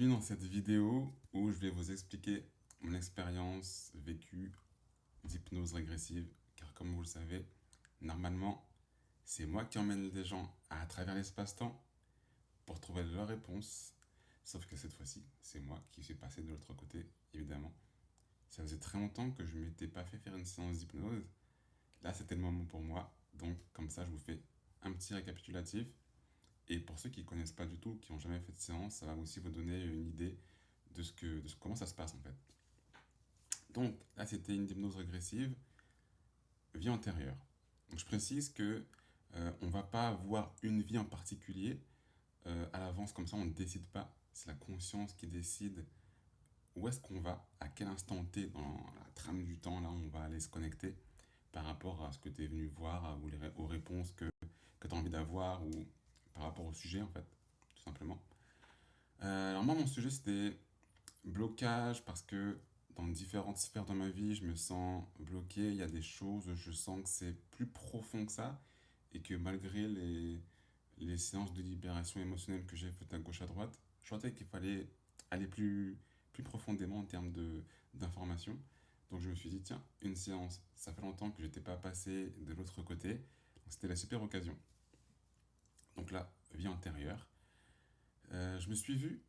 Bienvenue dans cette vidéo où je vais vous expliquer mon expérience vécue d'hypnose régressive, car comme vous le savez, normalement, c'est moi qui emmène les gens à travers l'espace-temps pour trouver leurs réponses, sauf que cette fois-ci, c'est moi qui suis passé de l'autre côté, évidemment. Ça faisait très longtemps que je ne m'étais pas fait faire une séance d'hypnose. Là, c'était le moment pour moi, donc comme ça, je vous fais un petit récapitulatif. Et pour ceux qui ne connaissent pas du tout, qui n'ont jamais fait de séance, ça va aussi vous donner une idée comment ça se passe en fait. Donc là, c'était une hypnose régressive, vie antérieure. Donc, je précise que on ne va pas avoir une vie en particulier à l'avance, comme ça on ne décide pas. C'est la conscience qui décide où est-ce qu'on va, à quel instant T dans la trame du temps, là on va aller se connecter par rapport à ce que tu es venu voir, aux réponses que tu as envie d'avoir, ou par rapport au sujet en fait, tout simplement. Alors moi, mon sujet, c'était blocage parce que dans différentes sphères de ma vie, je me sens bloqué. Il y a des choses, je sens que c'est plus profond que ça et que malgré les séances de libération émotionnelle que j'ai faites à gauche à droite, je sentais qu'il fallait aller plus profondément en termes d'informations. Donc je me suis dit, tiens, une séance, ça fait longtemps que je n'étais pas passé de l'autre côté. Donc c'était la super occasion. Donc là, vie antérieure. Je me suis vu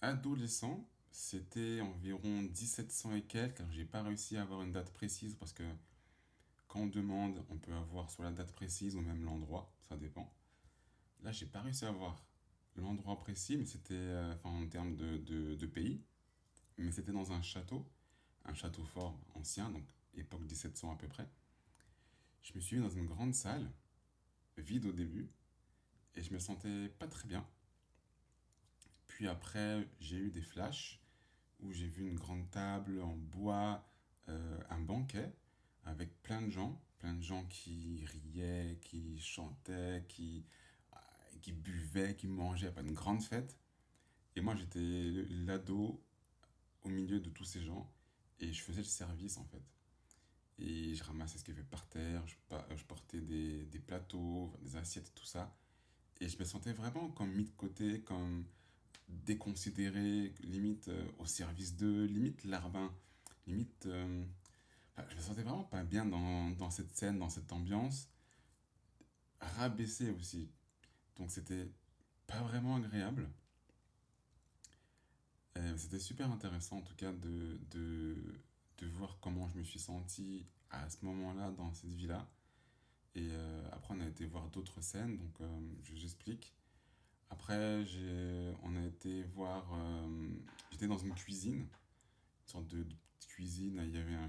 adolescent, c'était environ 1700 et quelques. Alors, j'ai pas réussi à avoir une date précise parce que quand on demande, on peut avoir soit la date précise ou même l'endroit, ça dépend. Là, j'ai pas réussi à avoir l'endroit précis, mais c'était enfin, en termes de pays, mais c'était dans un château fort ancien, donc époque 1700 à peu près. Je me suis mis dans une grande salle, vide au début, et je me sentais pas très bien. Puis après, j'ai eu des flashs où j'ai vu une grande table en bois, un banquet avec plein de gens qui riaient, qui chantaient, qui buvaient, qui mangeaient, pas une grande fête. Et moi j'étais l'ado au milieu de tous ces gens et je faisais le service en fait. Et je ramassais ce qu'il y avait par terre, je portais des plateaux, des assiettes, tout ça. Et je me sentais vraiment comme mis de côté, comme déconsidéré, limite au service d'eux, limite larbin, limite. Enfin, je me sentais vraiment pas bien dans cette scène, dans cette ambiance, rabaissé aussi. Donc c'était pas vraiment agréable. C'était super intéressant en tout cas de voir comment je me suis senti à ce moment-là dans cette vie-là. Et après on a été voir d'autres scènes, donc j'explique. Après on a été voir, j'étais dans une cuisine, une sorte de petite cuisine, il y avait un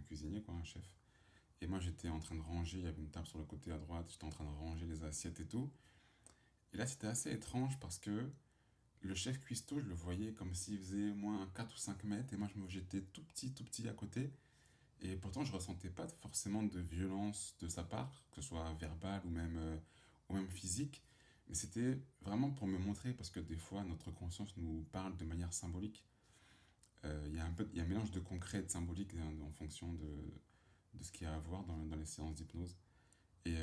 cuisinier quoi, un chef. Et moi j'étais en train de ranger, il y avait une table sur le côté à droite, j'étais en train de ranger les assiettes et tout. Et là c'était assez étrange parce que le chef cuistot, je le voyais comme s'il faisait au moins 4 ou 5 mètres et moi j'étais tout petit à côté. Et pourtant je ressentais pas forcément de violence de sa part, que ce soit verbale ou même physique. Mais c'était vraiment pour me montrer parce que des fois notre conscience nous parle de manière symbolique. Il y a un mélange de concret et de symbolique en fonction de ce qu'il y a à voir dans les séances d'hypnose. Et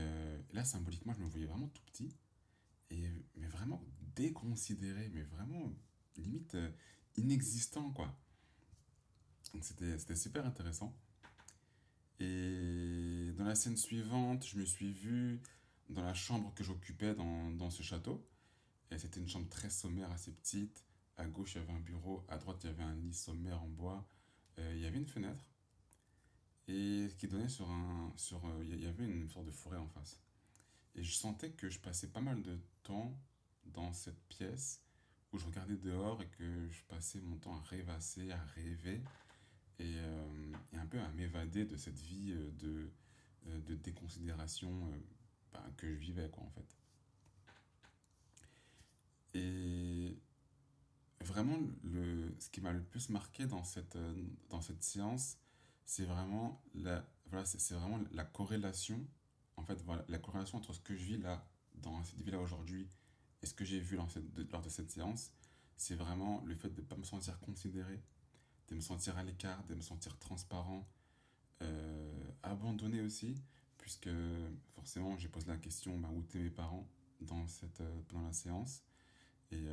là, symboliquement, je me voyais vraiment tout petit, mais vraiment déconsidéré, mais vraiment limite inexistant, quoi. Donc c'était super intéressant. Et dans la scène suivante, je me suis vu dans la chambre que j'occupais dans ce château. Et c'était une chambre très sommaire, assez petite. À gauche, il y avait un bureau. À droite, il y avait un lit sommaire en bois. Il y avait une fenêtre. Et qui donnait il y avait une sorte de forêt en face. Et je sentais que je passais pas mal de temps dans cette pièce où je regardais dehors et que je passais mon temps à rêvasser, à rêver et un peu à m'évader de cette vie de déconsidération que je vivais, quoi, en fait. Et vraiment, ce qui m'a le plus marqué dans cette séance, c'est vraiment c'est vraiment la corrélation, en fait, voilà, la corrélation entre ce que je vis là, dans cette vie-là aujourd'hui, et ce que j'ai vu lors de cette séance, c'est vraiment le fait de ne pas me sentir considéré, de me sentir à l'écart, de me sentir transparent, abandonné aussi, puisque forcément j'ai posé la question bah, où étaient mes parents pendant la séance. Et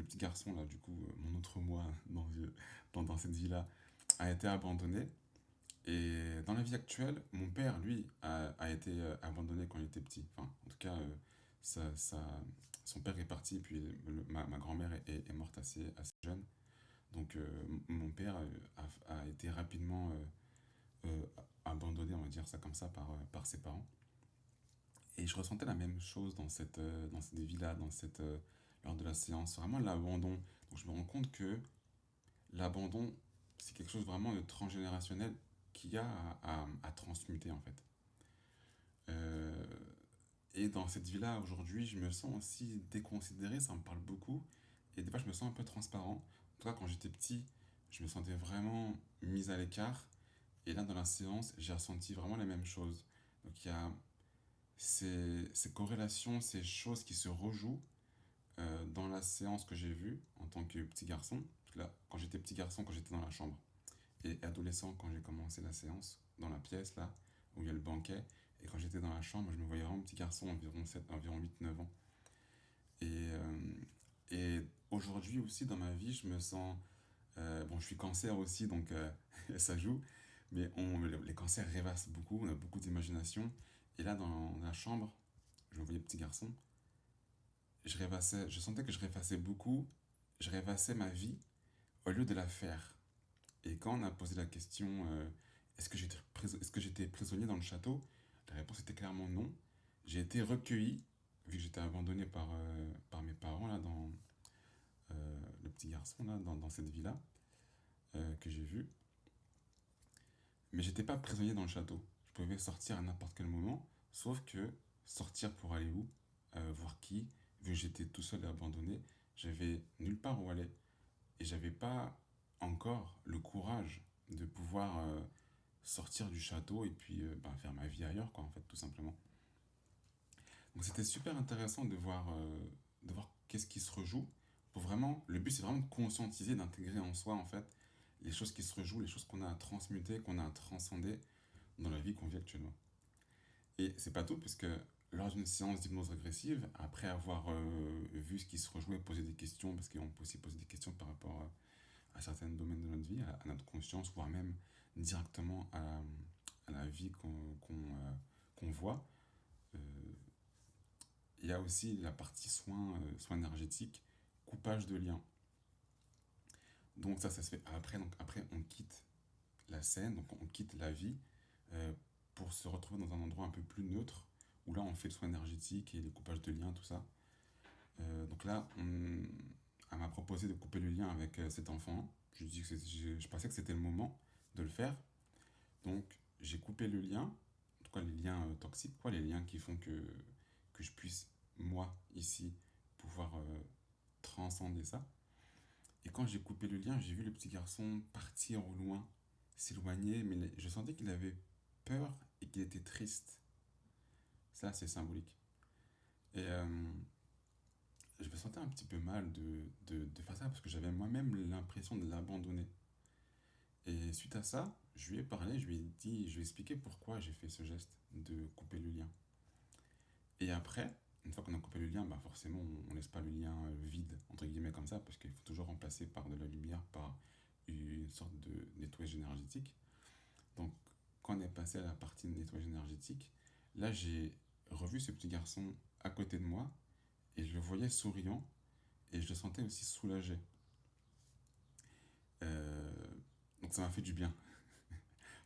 petit garçon, là, du coup, mon autre moi dans cette vie-là, a été abandonné. Et dans la vie actuelle, mon père, lui, a été abandonné quand il était petit. Enfin, en tout cas, ça, ça- son père est parti, puis ma grand-mère est morte assez jeune. Donc, mon père a été rapidement euh, abandonné, on va dire ça comme ça, par ses parents. Et je ressentais la même chose dans cette vie-là, lors de la séance, vraiment l'abandon. Donc, je me rends compte que l'abandon, c'est quelque chose vraiment de transgénérationnel qu'il y a à transmuter, en fait. Euh, et dans cette vie-là, aujourd'hui, je me sens aussi déconsidéré, ça me parle beaucoup. Et des fois, je me sens un peu transparent. En tout cas, quand j'étais petit, je me sentais vraiment mis à l'écart. Et là, dans la séance, j'ai ressenti vraiment les mêmes choses. Donc, il y a ces corrélations, ces choses qui se rejouent dans la séance que j'ai vue en tant que petit garçon. Là, quand j'étais petit garçon, quand j'étais dans la chambre, et adolescent, quand j'ai commencé la séance, dans la pièce, là, où il y a le banquet, et quand j'étais dans la chambre, je me voyais vraiment petit garçon, environ 8 9 ans. Et, et aujourd'hui aussi, dans ma vie, je me sens... bon, je suis cancer aussi, donc ça joue, mais les cancers rêvassent beaucoup, on a beaucoup d'imagination. Et là, dans la chambre, je me voyais petit garçon, je sentais que je rêvassais beaucoup, je rêvassais ma vie au lieu de la faire. Et quand on a posé la question, est-ce que j'étais prisonnier dans le château, la réponse était clairement non. J'ai été recueilli, vu que j'étais abandonné par mes parents, là, dans le petit garçon, là, dans cette vie-là, que j'ai vue. Mais j'étais pas prisonnier dans le château. Je pouvais sortir à n'importe quel moment, sauf que sortir pour aller où, voir qui, vu que j'étais tout seul et abandonné, j'avais nulle part où aller. Et j'avais pas encore le courage de pouvoir sortir du château et puis faire ma vie ailleurs, quoi, en fait, tout simplement. Donc c'était super intéressant de voir qu'est-ce qui se rejoue. Pour vraiment, le but c'est vraiment de conscientiser, d'intégrer en soi, en fait, les choses qui se rejouent, les choses qu'on a à transmuter, qu'on a à transcender dans la vie qu'on vit actuellement. Et c'est pas tout, puisque lors d'une séance d'hypnose régressive, après avoir vu ce qui se rejoue et posé des questions, parce qu'on peut aussi poser des questions par rapport à certains domaines de notre vie, à notre conscience, voire même directement à la vie qu'on voit. Euh, il y a aussi la partie soins énergétiques, coupage de liens. Donc ça se fait après. Donc après, on quitte la scène, donc on quitte la vie euh, pour se retrouver dans un endroit un peu plus neutre, où là on fait le soin énergétique et les coupages de liens, tout ça. Donc là, elle m'a proposé de couper le lien avec cet enfant. Je pensais que c'était le moment de le faire. Donc j'ai coupé le lien, en tout cas les liens toxiques, quoi, les liens qui font que je puisse, moi, ici, pouvoir transcender ça. Et quand j'ai coupé le lien, j'ai vu le petit garçon partir au loin, s'éloigner, mais je sentais qu'il avait peur et qu'il était triste. Ça, c'est symbolique. Et je me sentais un petit peu mal de faire ça parce que j'avais moi-même l'impression de l'abandonner. Et suite à ça, je lui ai parlé, je lui ai expliqué pourquoi j'ai fait ce geste de couper le lien. Et après, une fois qu'on a coupé le lien, bah forcément, on ne laisse pas le lien vide, entre guillemets, comme ça, parce qu'il faut toujours remplacer par de la lumière, par une sorte de nettoyage énergétique. Donc, quand on est passé à la partie de nettoyage énergétique, là, j'ai revu ce petit garçon à côté de moi, et je le voyais souriant, et je le sentais aussi soulagé. Euh, donc, ça m'a fait du bien.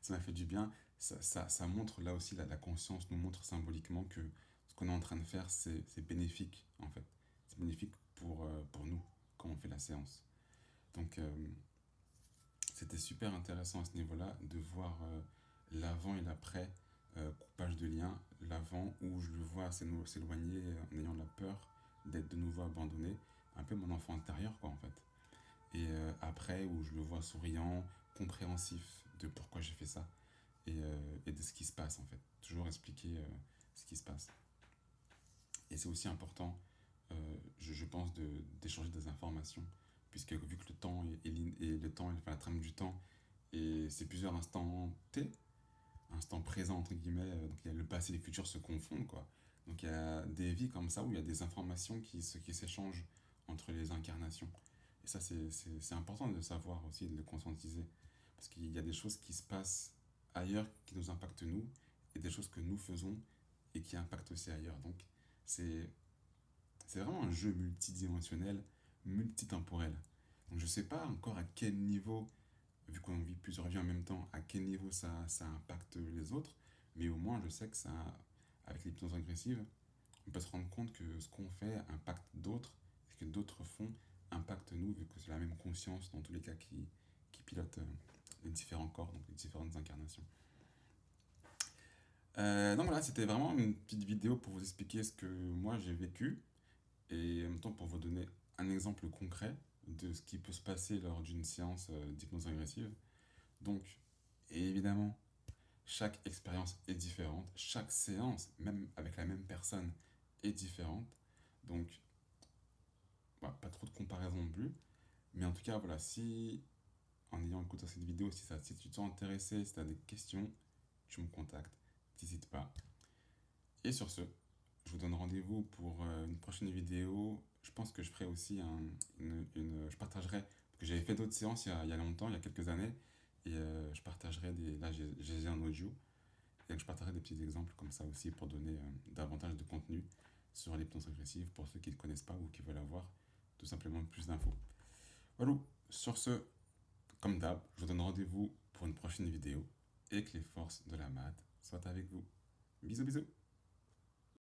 Ça m'a fait du bien. Ça montre, là aussi, la conscience nous montre symboliquement que ce qu'on est en train de faire, c'est bénéfique, en fait. C'est bénéfique pour nous, quand on fait la séance. Donc, c'était super intéressant à ce niveau-là de voir l'avant et l'après, coupage de lien. L'avant où je le vois s'éloigner en ayant la peur d'être de nouveau abandonné. Un peu mon enfant intérieur, quoi, en fait. Et après, où je le vois souriant, compréhensif de pourquoi j'ai fait ça et de ce qui se passe en fait. Toujours expliquer ce qui se passe. Et c'est aussi important, je pense, d'échanger des informations, puisque vu que le temps et le temps, enfin, la trame du temps, et c'est plusieurs instants T, instant présent entre guillemets, donc il y a le passé et le futur se confondent quoi. Donc il y a des vies comme ça où il y a des informations qui s'échangent entre les incarnations. Et ça, c'est important de le savoir aussi, de le conscientiser. Parce qu'il y a des choses qui se passent ailleurs qui nous impactent nous, et des choses que nous faisons et qui impactent aussi ailleurs. Donc, c'est c'est vraiment un jeu multidimensionnel, multitemporel. Donc je ne sais pas encore à quel niveau, vu qu'on vit plusieurs vies en même temps, à quel niveau ça impacte les autres, mais au moins je sais que ça, avec l'hypnose régressive, on peut se rendre compte que ce qu'on fait impacte d'autres, et que d'autres font impacte nous, vu que c'est la même conscience dans tous les cas qui pilote les différents corps, donc les différentes incarnations. Donc voilà, c'était vraiment une petite vidéo pour vous expliquer ce que moi j'ai vécu et en même temps pour vous donner un exemple concret de ce qui peut se passer lors d'une séance d'hypnose régressive. Donc, et évidemment, chaque expérience est différente, chaque séance, même avec la même personne, est différente. Donc, bah, pas trop de comparaison non plus. Mais en tout cas, voilà, si en ayant écouté cette vidéo, si tu te sens intéressé, si tu as des questions, tu me contactes, n'hésite pas. Et sur ce, je vous donne rendez-vous pour une prochaine vidéo. Je pense que je ferai aussi je partagerai, parce que j'avais fait d'autres séances il y a longtemps, il y a quelques années, et je partagerai là j'ai un audio, et je partagerai des petits exemples comme ça aussi pour donner davantage de contenu sur l'hypnose régressive pour ceux qui ne connaissent pas ou qui veulent avoir tout simplement plus d'infos. Voilà, sur ce, comme d'hab, je vous donne rendez-vous pour une prochaine vidéo et que les forces de la maths soient avec vous. Bisous bisous.